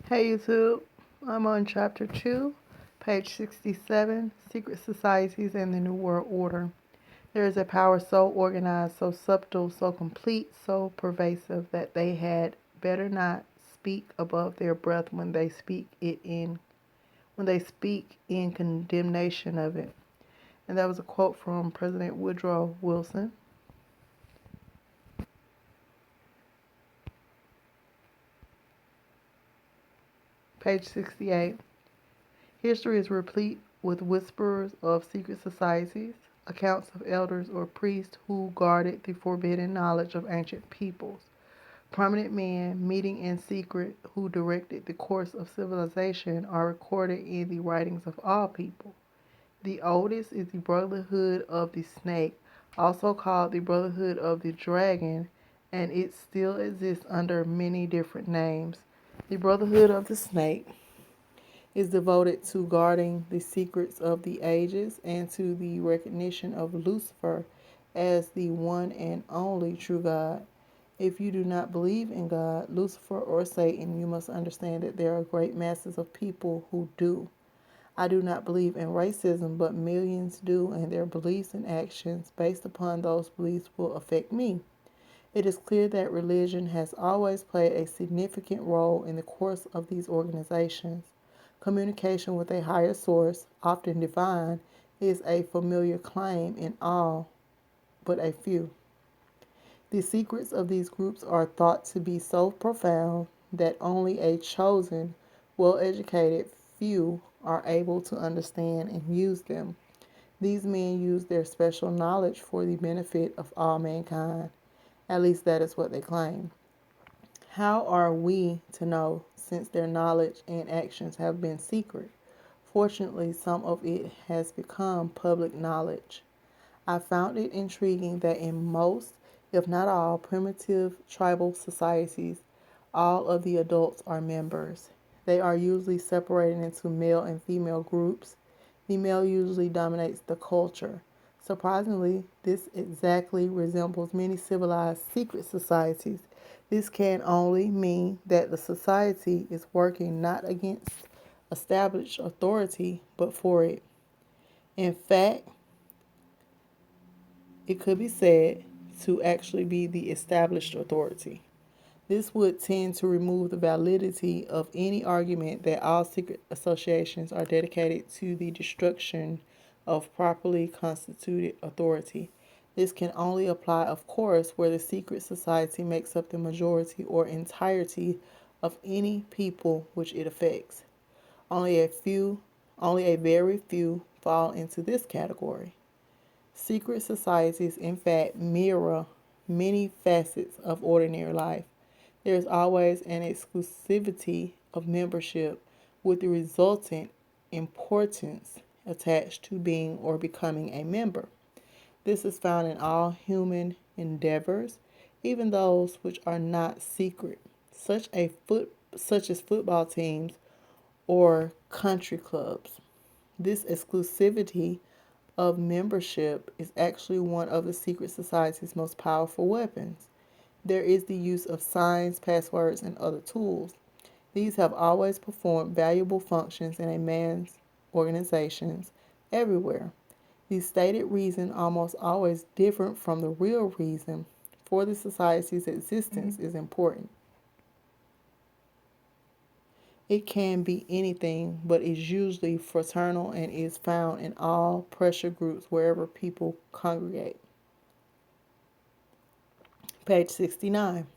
Hey YouTube, I'm on chapter 2, page 67, Secret Societies and the New World Order. There is a power so organized, so subtle, so complete, so pervasive that they had better not speak above their breath when they speak in condemnation of it. And that was a quote from President Woodrow Wilson. Page 68. History is replete with whisperers of secret societies, accounts of elders or priests who guarded the forbidden knowledge of ancient peoples, prominent men meeting in secret who directed the course of civilization are recorded in the writings of all people. The oldest is the Brotherhood of the Snake, also called the Brotherhood of the Dragon, and it still exists under many different names. The Brotherhood of the Snake is devoted to guarding the secrets of the ages and to the recognition of Lucifer as the one and only true God. If you do not believe in God, Lucifer, or Satan, you must understand that there are great masses of people who do. I do not believe in racism, but millions do, and their beliefs and actions based upon those beliefs will affect me. It is clear that religion has always played a significant role in the course of these organizations. Communication with a higher source, often divine, is a familiar claim in all but a few. The secrets of these groups are thought to be so profound that only a chosen, well educated few are able to understand and use them. These men use their special knowledge for the benefit of all mankind. At least that is what they claim. How are we to know, since their knowledge and actions have been secret? Fortunately, some of it has become public knowledge. I found it intriguing that in most, if not all, primitive tribal societies, all of the adults are members. They are usually separated into male and female groups. The male usually dominates the culture. Surprisingly, this exactly resembles many civilized secret societies. This can only mean that the society is working not against established authority, but for it. In fact, it could be said to actually be the established authority. This would tend to remove the validity of any argument that all secret associations are dedicated to the destruction of properly constituted authority. This can only apply, of course, where the secret society makes up the majority or entirety of any people which it affects. Only a few, only a very few fall into this category. Secret societies, in fact, mirror many facets of ordinary life. There is always an exclusivity of membership with the resultant importance attached to being or becoming a member. This is found in all human endeavors, even those which are not secret, such as football teams or country clubs. This exclusivity of membership is actually one of the secret society's most powerful weapons. There is the use of signs, passwords, and other tools. These have always performed valuable functions in a man's organizations everywhere. The stated reason, almost always different from the real reason for the society's existence, is important. It can be anything, but is usually fraternal and is found in all pressure groups wherever people congregate. Page 69.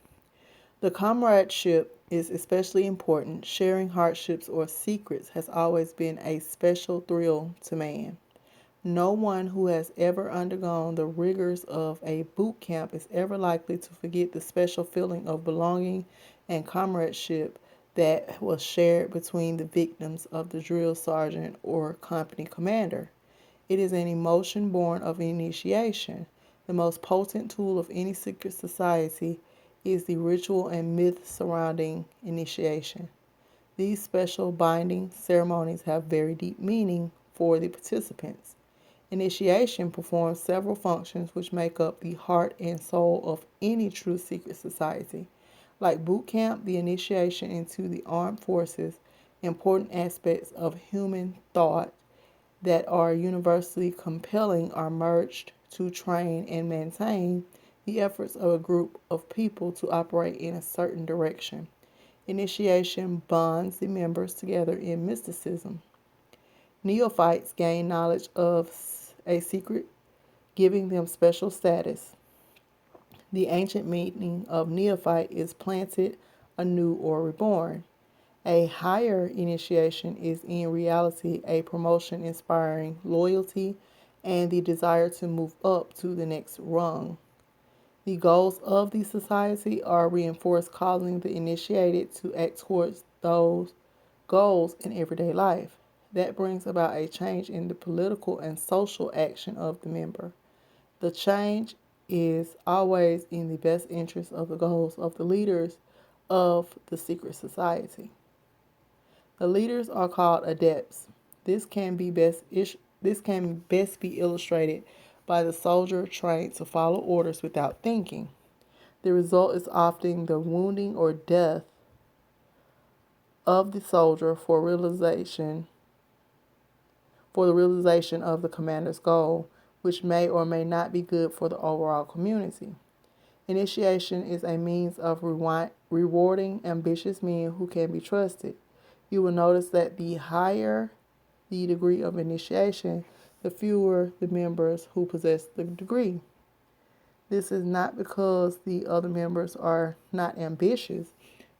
The comradeship is especially important. Sharing hardships or secrets has always been a special thrill to man. No one who has ever undergone the rigors of a boot camp is ever likely to forget the special feeling of belonging and comradeship that was shared between the victims of the drill sergeant or company commander. It is an emotion born of initiation. The most potent tool of any secret society is the ritual and myth surrounding initiation. These special binding ceremonies have very deep meaning for the participants. Initiation performs several functions which make up the heart and soul of any true secret society. Like boot camp, the initiation into the armed forces, important aspects of human thought that are universally compelling are merged to train and maintain the efforts of a group of people to operate in a certain direction. Initiation bonds the members together in mysticism. Neophytes gain knowledge of a secret, giving them special status. The ancient meaning of neophyte is planted anew or reborn. A higher initiation is in reality a promotion inspiring loyalty and the desire to move up to the next rung. The goals of the society are reinforced, causing the initiated to act towards those goals in everyday life. That brings about a change in the political and social action of the member. The change is always in the best interest of the goals of the leaders of the secret society. The leaders are called adepts. This can be best be illustrated by the soldier trained to follow orders without thinking. The result is often the wounding or death of the soldier for the realization of the commander's goal, which may or may not be good for the overall community. Initiation is a means of rewarding ambitious men who can be trusted. You will notice that the higher the degree of initiation, the fewer the members who possess the degree. This is not because the other members are not ambitious,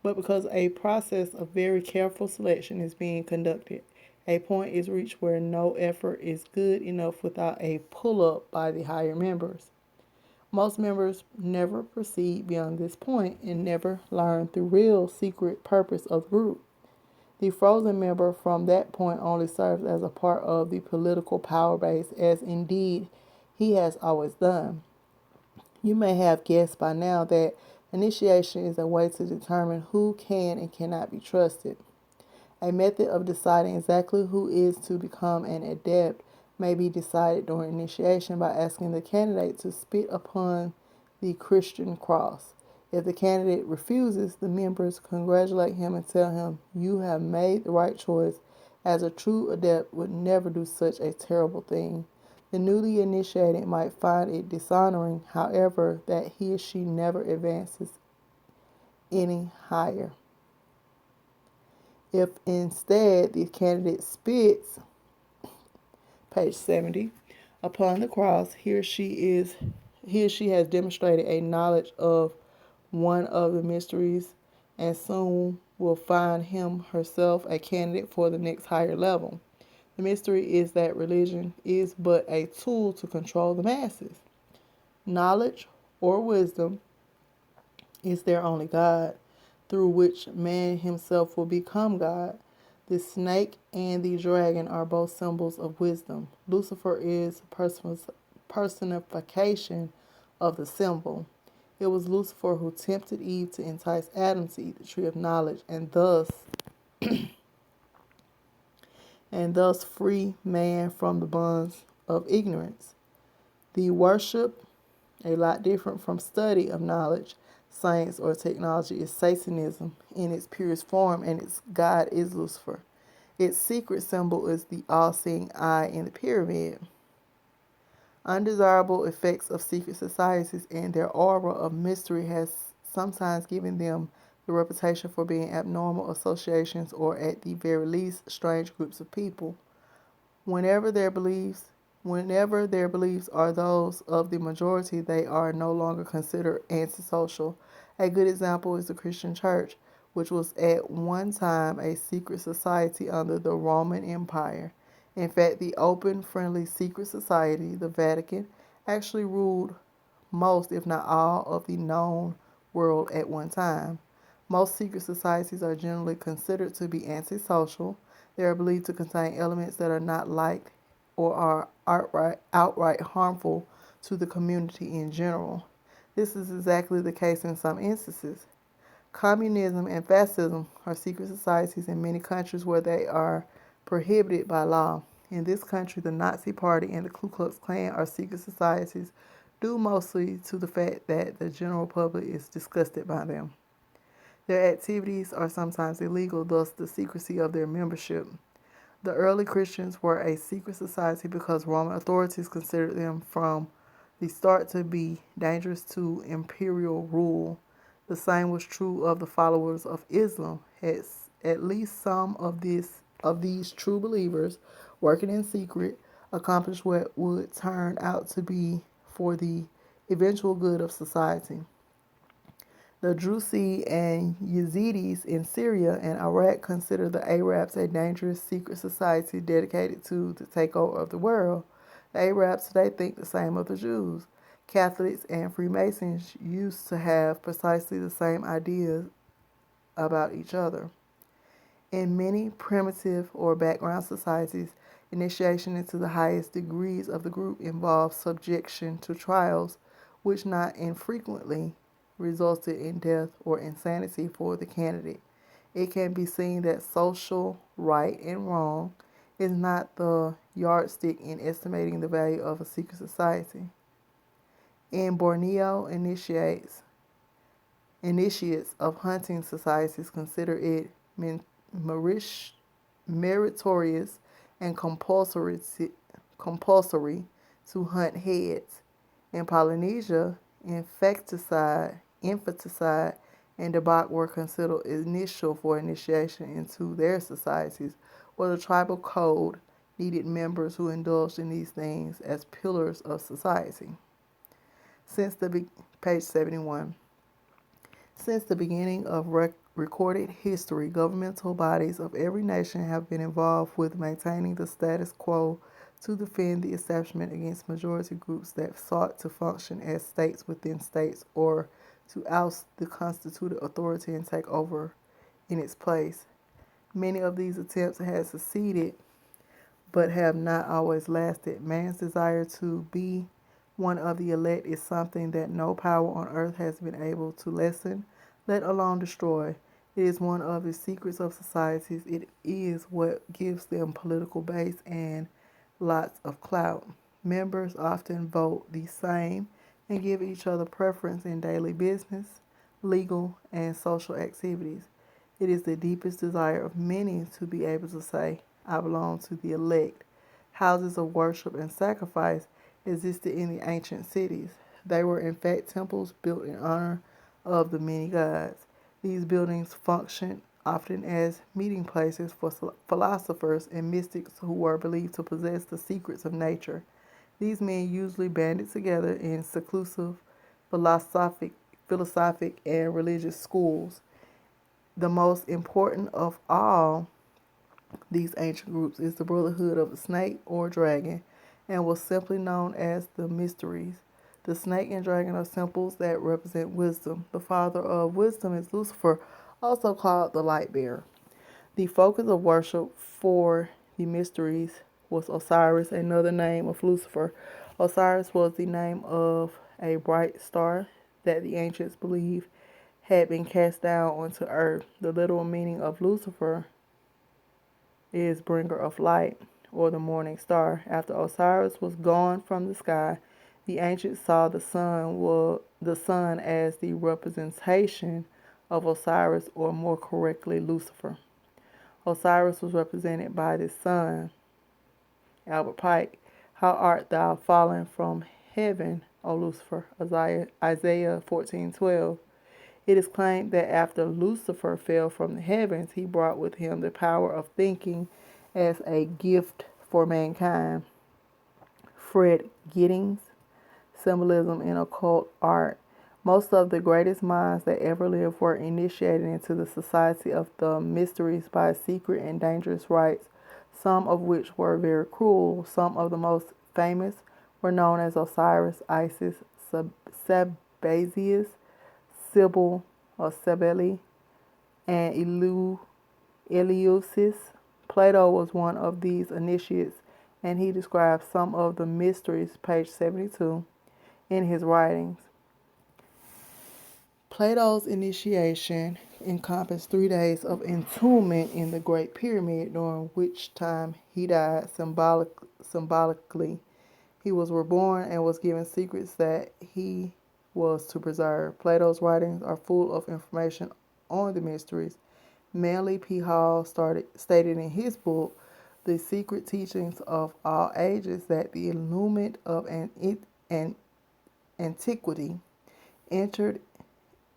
but because a process of very careful selection is being conducted. A point is reached where no effort is good enough without a pull up by the higher members. Most members never proceed beyond this point and never learn the real secret purpose of the group. The frozen member from that point only serves as a part of the political power base, as indeed he has always done. You may have guessed by now that initiation is a way to determine who can and cannot be trusted. A method of deciding exactly who is to become an adept may be decided during initiation by asking the candidate to spit upon the Christian cross. If the candidate refuses, the members congratulate him and tell him, "You have made the right choice, as a true adept would never do such a terrible thing." The newly initiated might find it dishonoring, however, that he or she never advances any higher. If instead the candidate spits, page 70, upon the cross, he or she has demonstrated a knowledge of one of the mysteries and soon will find him herself a candidate for the next higher level. The mystery is that religion is but a tool to control the masses. Knowledge or wisdom is their only God, through which man himself will become God. The snake and the dragon are both symbols of wisdom. Lucifer is personification of the symbol. It was Lucifer who tempted Eve to entice Adam to eat the tree of knowledge and thus free man from the bonds of ignorance. The worship, a lot different from study of knowledge, science, or technology, is Satanism in its purest form, and its god is Lucifer. Its secret symbol is the all-seeing eye in the pyramid. Undesirable effects of secret societies and their aura of mystery has sometimes given them the reputation for being abnormal associations or at the very least strange groups of people. Whenever their beliefs Whenever their beliefs are those of the majority, they are no longer considered antisocial. A good example is the Christian Church, which was at one time a secret society under the Roman Empire. In fact, the open, friendly secret society, the Vatican, actually ruled most, if not all, of the known world at one time. Most secret societies are generally considered to be antisocial. They are believed to contain elements that are not liked or are outright harmful to the community in general. This is exactly the case in some instances. Communism and fascism are secret societies in many countries where they are prohibited by law. In this country, the Nazi Party and the Ku Klux Klan are secret societies due mostly to the fact that the general public is disgusted by them. Their activities are sometimes illegal, thus the secrecy of their membership. The early Christians were a secret society because Roman authorities considered them from the start to be dangerous to imperial rule. The same was true of the followers of Islam. At least some of these true believers, working in secret, accomplished what would turn out to be for the eventual good of society. The Druzi and Yazidis in Syria and Iraq consider the Arabs a dangerous secret society dedicated to the takeover of the world. The Arabs today think the same of the Jews. Catholics and Freemasons used to have precisely the same ideas about each other. In many primitive or background societies, initiation into the highest degrees of the group involves subjection to trials, which not infrequently resulted in death or insanity for the candidate. It can be seen that social right and wrong is not the yardstick in estimating the value of a secret society. In Borneo, initiates of hunting societies consider it meritorious and compulsory to hunt heads. In Polynesia, infanticide, and debauch were considered initial for initiation into their societies, where the tribal code needed members who indulged in these things as pillars of society. Since the page 71. Since the beginning of recorded history, governmental bodies of every nation have been involved with maintaining the status quo to defend the establishment against majority groups that sought to function as states within states or to oust the constituted authority and take over in its place. Many of these attempts have succeeded but have not always lasted. Man's desire to be one of the elect is something that no power on earth has been able to lessen, let alone destroy. It is one of the secrets of societies. It is what gives them political base and lots of clout. Members often vote the same and give each other preference in daily business, legal, and social activities. It is the deepest desire of many to be able to say, I belong to the elect. Houses of worship and sacrifice existed in the ancient cities. They were in fact temples built in honor of the many gods. These buildings functioned often as meeting places for philosophers and mystics who were believed to possess the secrets of nature. These men usually banded together in seclusive philosophic and religious schools. The most important of all these ancient groups is the Brotherhood of the Snake or Dragon, and was simply known as the Mysteries. The snake and dragon are symbols that represent wisdom. The father of wisdom is Lucifer, also called the light bearer. The focus of worship for the mysteries was Osiris, another name of Lucifer. Osiris was the name of a bright star that the ancients believed had been cast down onto earth. The literal meaning of Lucifer is bringer of light, or the morning star. After Osiris was gone from the sky, the ancients saw the sun as the representation of Osiris, or more correctly, Lucifer. Osiris was represented by the sun. Albert Pike, how art thou fallen from heaven, O Lucifer? Isaiah 14:12. It is claimed that after Lucifer fell from the heavens, he brought with him the power of thinking as a gift for mankind. Fred Giddings, Symbolism in Occult Art. Most of the greatest minds that ever lived were initiated into the society of the mysteries by secret and dangerous rites, some of which were very cruel. Some of the most famous were known as Osiris, Isis, Sabazius, Sybil or Cybele, and Eleusis. Plato was one of these initiates, and he describes some of the mysteries, page 72, in his writings. Plato's initiation encompassed 3 days of entombment in the Great Pyramid, during which time he died symbolically. He was reborn and was given secrets that he was to preserve. Plato's writings are full of information on the mysteries. Manly P. Hall stated in his book, The Secret Teachings of All Ages, that the illumined of an antiquity entered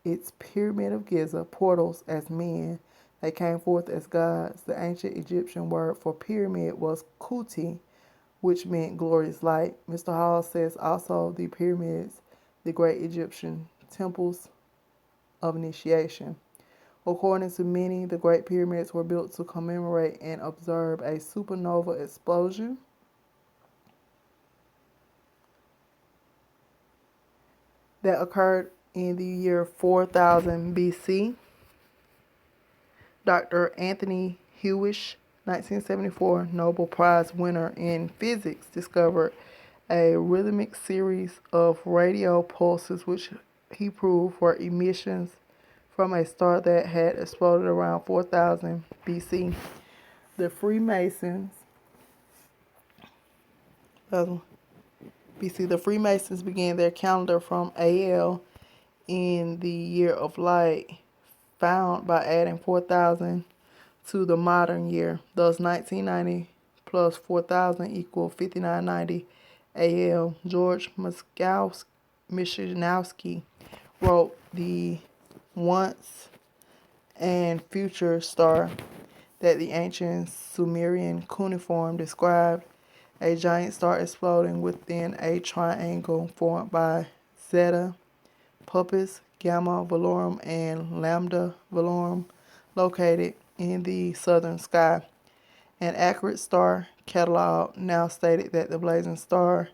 its pyramid of Giza portals as men. They came forth as gods. The ancient Egyptian word for pyramid was kuti, which meant glorious light. Mr. Hall says also the pyramids, the great Egyptian temples of initiation. According to many, the Great Pyramids were built to commemorate and observe a supernova explosion that occurred in the year 4000 BC. Dr. Anthony Hewish, 1974 Nobel Prize winner in physics, discovered a rhythmic series of radio pulses which he proved were emissions from a star that had exploded around 4000 BC. The Freemasons began their calendar from AL in the year of light found by adding 4000 to the modern year. Thus 1990 plus 4000 equal 5990 AL. George Mishinowski wrote the once and future star that the ancient Sumerian cuneiform described, a giant star exploding within a triangle formed by Zeta, Puppis, Gamma Velorum, and Lambda Velorum, located in the southern sky. An accurate star catalog now stated that the blazing star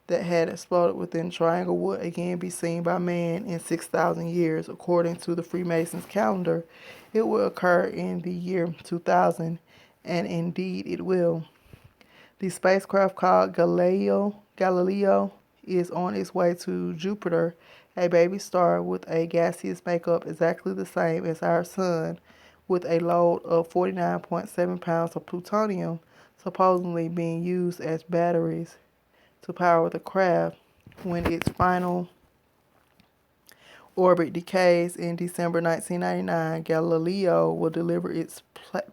that had exploded within the triangle would again be seen by man in 6,000 years. According to the Freemasons' calendar, it will occur in the year 2000, and indeed it will. The spacecraft called Galileo is on its way to Jupiter, a baby star with a gaseous makeup exactly the same as our sun, with a load of 49.7 pounds of plutonium, supposedly being used as batteries to power the craft. When its final orbit decays in December 1999, Galileo will deliver its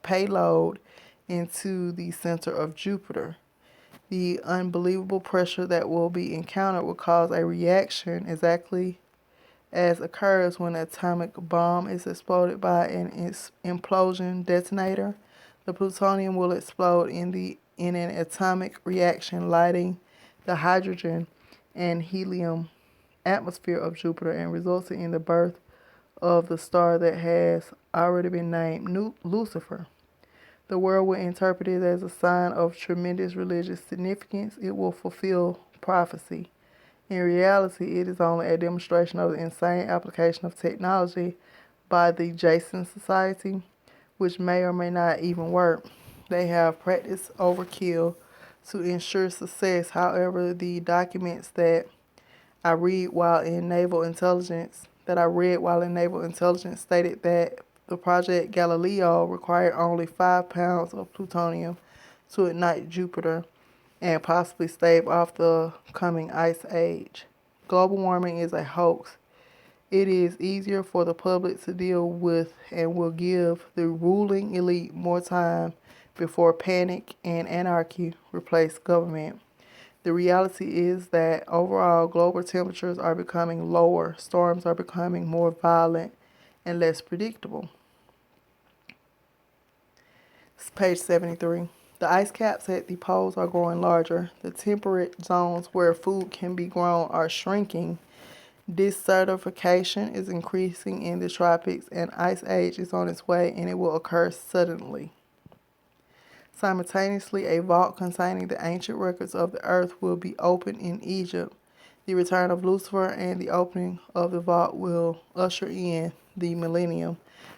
payload into the center of Jupiter. The unbelievable pressure that will be encountered will cause a reaction exactly as occurs when an atomic bomb is exploded by an implosion detonator. The plutonium will explode in an atomic reaction, lighting the hydrogen and helium atmosphere of Jupiter and resulting in the birth of the star that has already been named Lucifer. The world will interpret it as a sign of tremendous religious significance. It will fulfill prophecy. In reality, it is only a demonstration of the insane application of technology by the Jason Society, which may or may not even work. They have practiced overkill to ensure success. However, the documents that I read while in naval intelligence stated that the Project Galileo required only 5 pounds of plutonium to ignite Jupiter and possibly stave off the coming ice age. Global warming is a hoax. It is easier for the public to deal with and will give the ruling elite more time before panic and anarchy replace government. The reality is that overall global temperatures are becoming lower, storms are becoming more violent and less predictable. Page 73. The ice caps at the poles are growing larger. The temperate zones where food can be grown are shrinking. Desertification is increasing in the tropics, and ice age is on its way, and it will occur suddenly. Simultaneously, a vault containing the ancient records of the earth will be opened in Egypt. The return of Lucifer and the opening of the vault will usher in the millennium.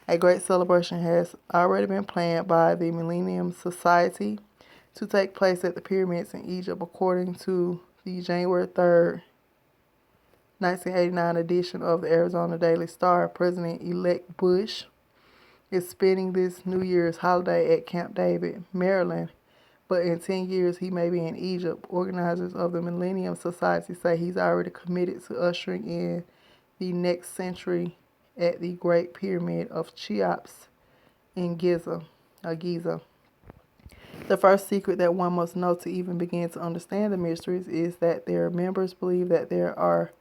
A great celebration has already been planned by the Millennium Society to take place at the pyramids in Egypt. According to the January 3rd, 1989 edition of the Arizona Daily Star, President-elect Bush is spending this New Year's holiday at Camp David, Maryland, but in 10 years he may be in Egypt. Organizers of the Millennium Society say he's already committed to ushering in the next century at the Great Pyramid of Cheops in Giza. The first secret that one must know to even begin to understand the mysteries is that their members believe that there are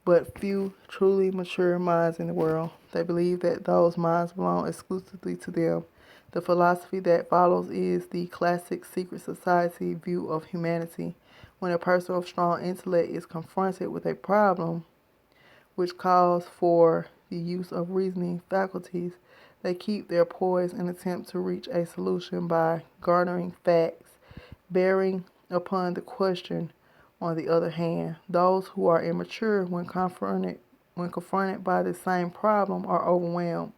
but few truly mature minds in the world. They believe that those minds belong exclusively to them. The philosophy that follows is the classic secret society view of humanity. When a person of strong intellect is confronted with a problem which calls for the use of reasoning faculties, they keep their poise and attempt to reach a solution by garnering facts bearing upon the question. On the other hand, those who are immature when confronted by the same problem are overwhelmed.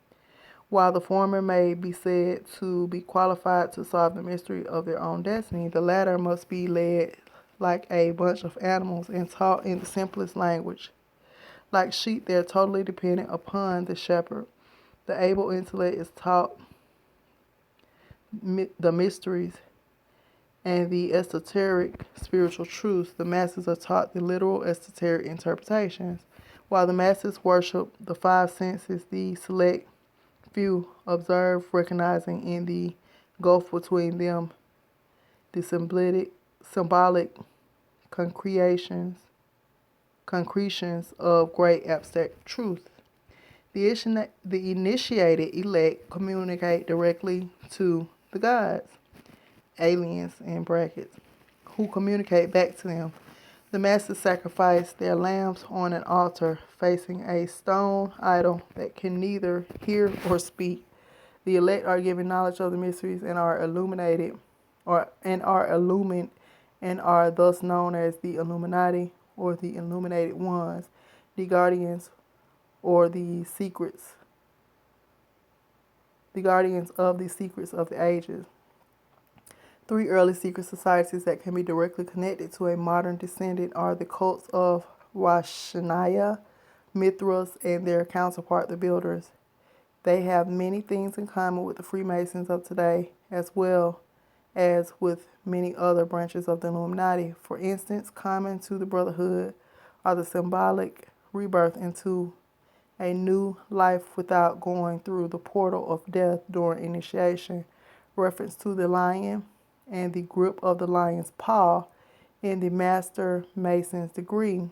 While the former may be said to be qualified to solve the mystery of their own destiny, the latter must be led like a bunch of animals and taught in the simplest language. Like sheep, they are totally dependent upon the shepherd. The able intellect is taught the mysteries and the esoteric spiritual truths. The masses are taught the literal esoteric interpretations. While the masses worship the five senses, the select few observe, recognizing in the gulf between them the symbolic concretions of great abstract truth. The initiated elect communicate directly to the gods, aliens in brackets, who communicate back to them. The masses sacrifice their lambs on an altar facing a stone idol that can neither hear or speak. The elect are given knowledge of the mysteries and are illuminated, and are thus known as the Illuminati or the illuminated ones, the guardians or the guardians of the secrets of the ages. Three early secret societies that can be directly connected to a modern descendant are the cults of Roshaniya, Mithras, and their counterpart, the Builders. They have many things in common with the Freemasons of today, as well as with many other branches of the Illuminati. For instance, common to the Brotherhood are the symbolic rebirth into a new life without going through the portal of death during initiation, reference to the lion and the grip of the lion's paw in the Master Mason's degree,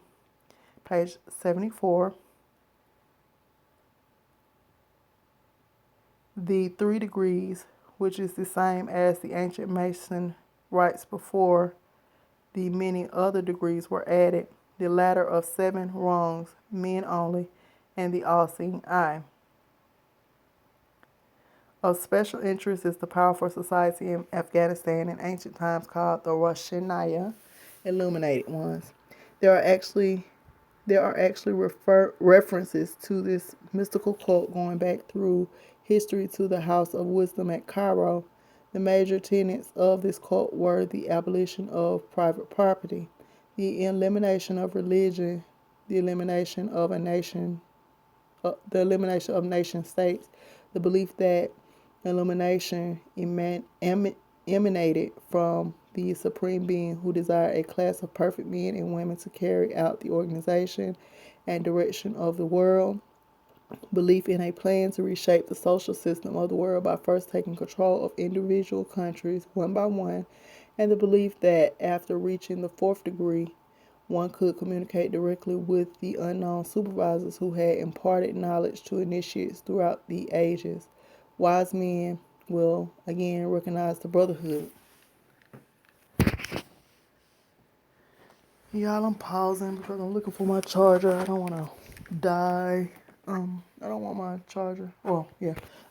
page 74. The 3 degrees, which is the same as the ancient Mason rites before the many other degrees were added, the ladder of 7 rungs, men only, and the all-seeing eye. Of special interest is the powerful society in Afghanistan in ancient times called the Roshaniya, Illuminated Ones. There are actually references to this mystical cult going back through history to the House of Wisdom at Cairo. The major tenets of this cult were the abolition of private property, the elimination of religion, the elimination of nation states, the belief that illumination emanated from the Supreme Being who desired a class of perfect men and women to carry out the organization and direction of the world, belief in a plan to reshape the social system of the world by first taking control of individual countries one by one, and the belief that after reaching the 4th degree, one could communicate directly with the unknown supervisors who had imparted knowledge to initiates throughout the ages. Wise men will again recognize the Brotherhood. Y'all, I'm pausing because I'm looking for my charger. I don't want to die. I don't want my charger. I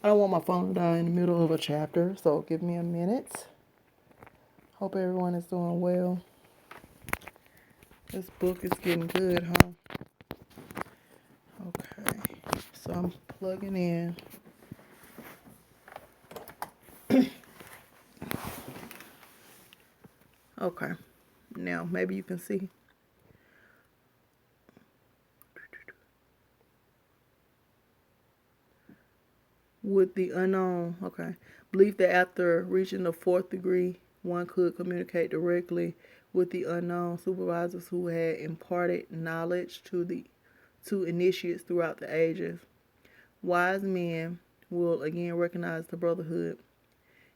don't want my phone to die in the middle of a chapter. So give me a minute. Hope everyone is doing well. This book is getting good, huh? Okay. So I'm plugging in. Okay. Now, maybe you can see. With the unknown, okay. Belief that after reaching the 4th degree, one could communicate directly with the unknown supervisors who had imparted knowledge to initiates throughout the ages. Wise men will again recognize the brotherhood.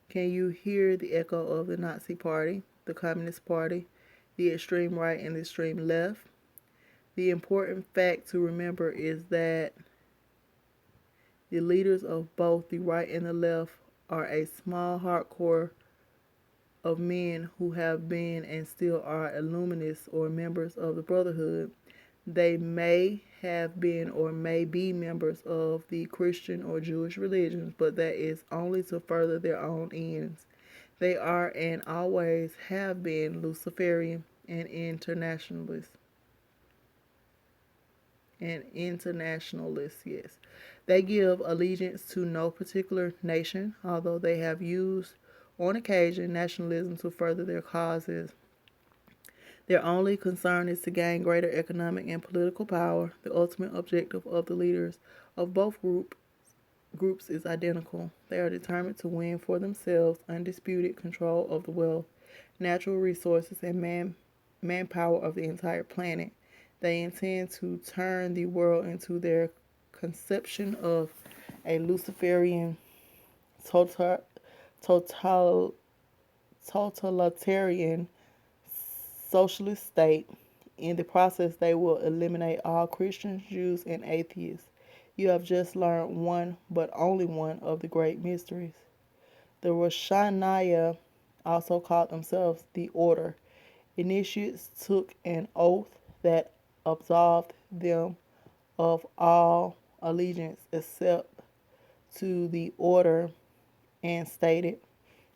Can you hear the echo of the Nazi Party, the Communist Party, the extreme right, and the extreme left? The important fact to remember is that the leaders of both the right and the left are a small hardcore of men who have been and still are illuminists or members of the Brotherhood. They may have been or may be members of the Christian or Jewish religions, but that is only to further their own ends. They are and always have been Luciferian and internationalists. Yes. They give allegiance to no particular nation, although they have used on occasion nationalism to further their causes. Their only concern is to gain greater economic and political power. The ultimate objective of the leaders of both groups is identical. They are determined to win for themselves undisputed control of the wealth, natural resources, and manpower of the entire planet. They intend to turn the world into their conception of a Luciferian totalitarian socialist state. In the process, they will eliminate all Christians, Jews, and atheists. You have just learned one, but only one, of the great mysteries. The Roshaniah also called themselves the Order. Initiates took an oath that absolved them of all allegiance except to the Order and stated,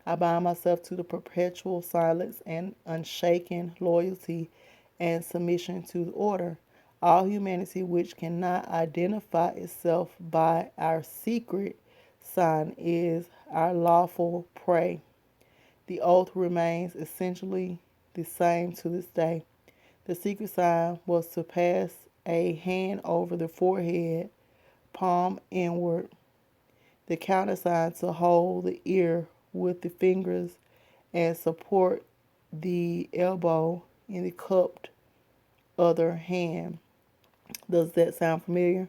I bind myself to the perpetual silence and unshaken loyalty and submission to the Order. All humanity which cannot identify itself by our secret sign is our lawful prey. The oath remains essentially the same to this day. The secret sign was to pass a hand over the forehead, palm inward. The countersign to hold the ear with the fingers and support the elbow in the cupped other hand. Does that sound familiar?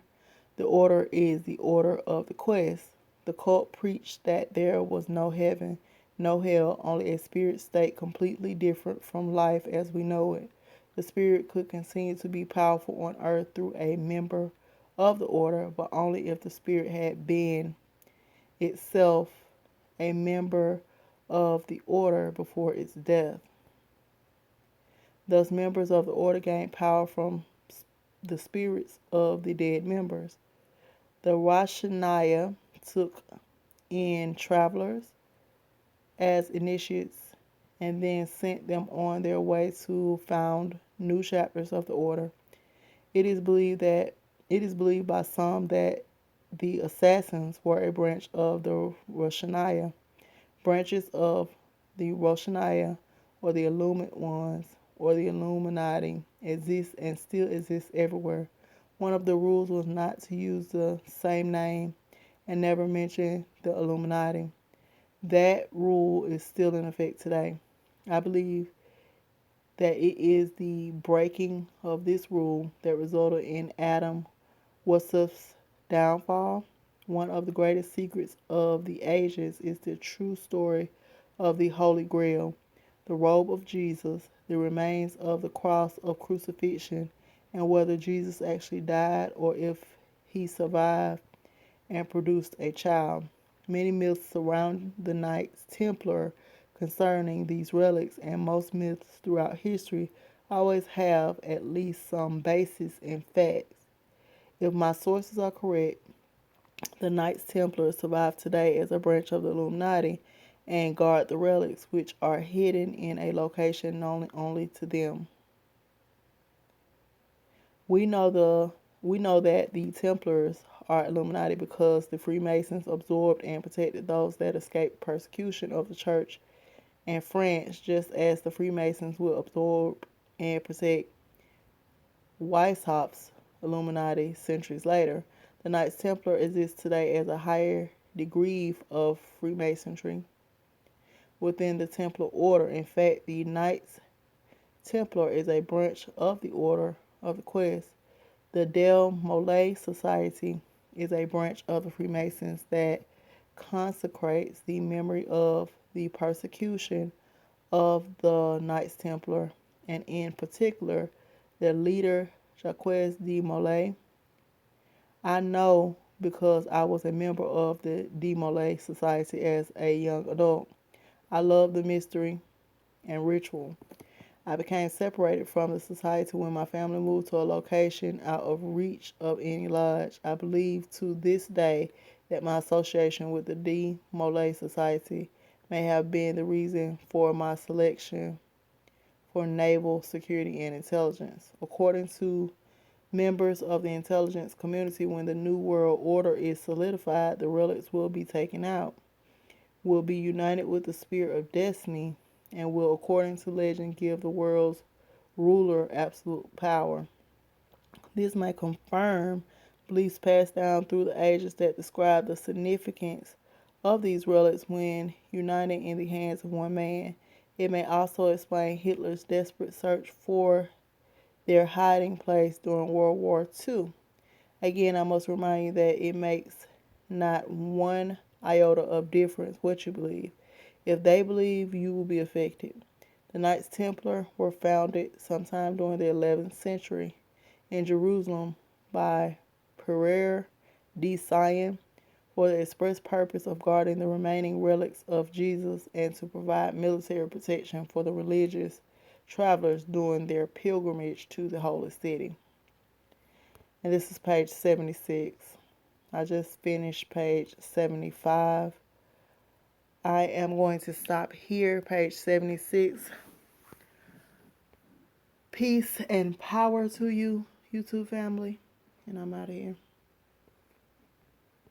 The order is the order of the quest. The cult preached that there was no heaven, no hell, only a spirit state completely different from life as we know it. The spirit could continue to be powerful on earth through a member of the order, but only if the spirit had been itself a member of the order before its death. Thus, members of the order gained power from the spirits of the dead members. The Roshaniah took in travelers as initiates and then sent them on their way to found new chapters of the order. It is believed by some that the assassins were a branch of the Roshaniah. Branches of the Roshaniah or the Illumined Ones or the Illuminati exist and still exist everywhere. One of the rules was not to use the same name and never mention the Illuminati. That rule is still in effect today. I believe that it is the breaking of this rule that resulted in Adam Wassef's downfall. One of the greatest secrets of the ages is the true story of the Holy Grail, the robe of Jesus, the remains of the cross of crucifixion, and whether Jesus actually died or if he survived and produced a child. Many myths surround the Knights Templar concerning these relics, and most myths throughout history always have at least some basis in facts. If my sources are correct, the Knights Templar survive today as a branch of the Illuminati and guard the relics, which are hidden in a location known only to them. We know that the Templars are Illuminati because the Freemasons absorbed and protected those that escaped persecution of the church in France, just as the Freemasons will absorb and protect Weishaupt's Illuminati centuries later. The Knights Templar exists today as a higher degree of Freemasonry within the Templar Order. In fact, the Knights Templar is a branch of the Order of the Quest. The Del Mole Society is a branch of the Freemasons that consecrates the memory of the persecution of the Knights Templar, and in particular, their leader, Jacques de Molay. I know because I was a member of the de Molay Society as a young adult. I love the mystery and ritual. I became separated from the society when my family moved to a location out of reach of any lodge. I believe to this day that my association with the De Molay Society may have been the reason for my selection for naval security and intelligence. According to members of the intelligence community, when the New World Order is solidified, the relics will be taken out, will be united with the spirit of destiny, and will, according to legend, give the world's ruler absolute power. This may confirm beliefs passed down through the ages that describe the significance of these relics when united in the hands of one man. It may also explain Hitler's desperate search for their hiding place during World War II. Again, I must remind you that it makes not one iota of difference what you believe. If they believe, you will be affected. The Knights Templar were founded sometime during the 11th century in Jerusalem by Pierre de Sion for the express purpose of guarding the remaining relics of Jesus and to provide military protection for the religious travelers during their pilgrimage to the holy city. And this is page 76. I just finished page 75. I am going to stop here, page 76. Peace and power to you, YouTube family. And I'm out of here.